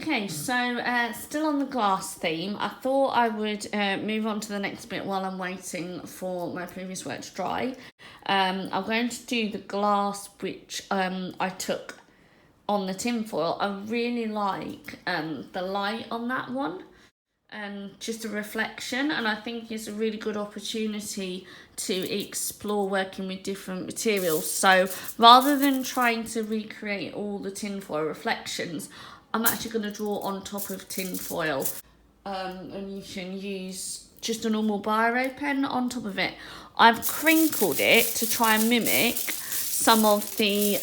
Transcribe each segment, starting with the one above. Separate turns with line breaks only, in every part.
Okay, so still on the glass theme, I thought I would move on to the next bit while I'm waiting for my previous work to dry. I'm going to do the glass which I took on the tinfoil. I really like the light on that one and just a reflection, and I think it's a really good opportunity to explore working with different materials. So rather than trying to recreate all the tinfoil reflections, I'm actually going to draw on top of tinfoil, and you can use just a normal biro pen on top of it. I've crinkled it to try and mimic some of the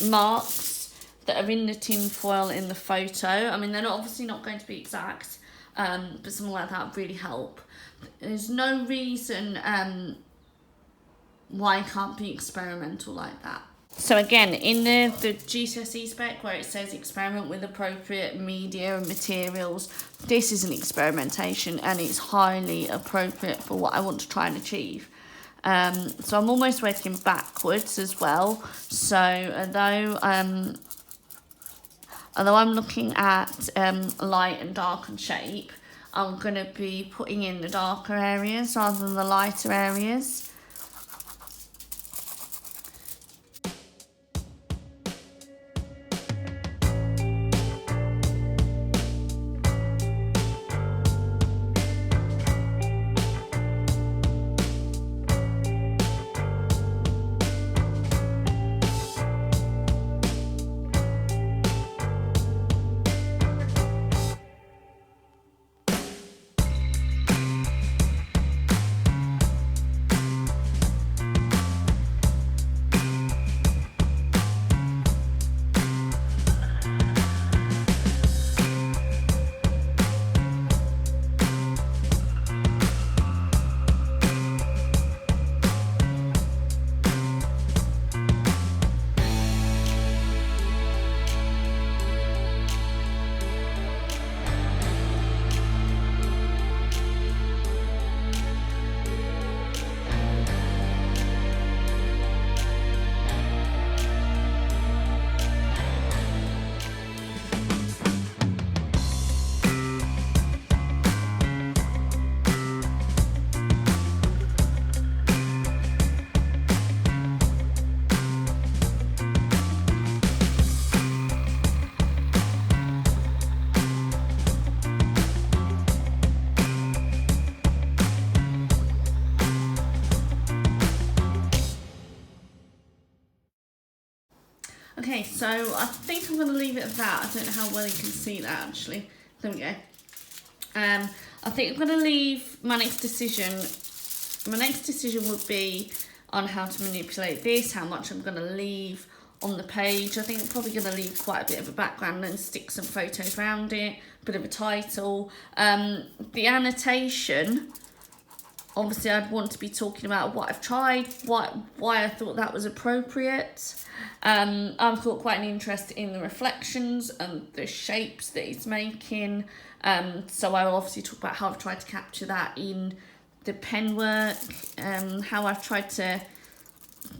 marks that are in the tinfoil in the photo. I mean, they're obviously not going to be exact, but something like that would really help. There's no reason why it can't be experimental like that. So again, in the GCSE spec where it says experiment with appropriate media and materials, this is an experimentation and it's highly appropriate for what I want to try and achieve. So I'm almost working backwards as well. So although I'm looking at light and dark and shape, I'm going to be putting in the darker areas rather than the lighter areas. Okay, so I think I'm going to leave it at that. I don't know how well you can see that actually. There we go. I think I'm going to leave my next decision. My next decision would be on how to manipulate this, how much I'm going to leave on the page. I think I'm probably going to leave quite a bit of a background and stick some photos around it, a bit of a title. The annotation, obviously I'd want to be talking about what I've tried, why I thought that was appropriate. I've got quite an interest in the reflections and the shapes that it's making. So I will obviously talk about how I've tried to capture that in the pen work, how I've tried to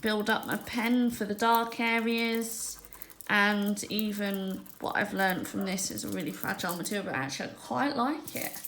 build up my pen for the dark areas, and even what I've learned from this is a really fragile material, but actually I quite like it.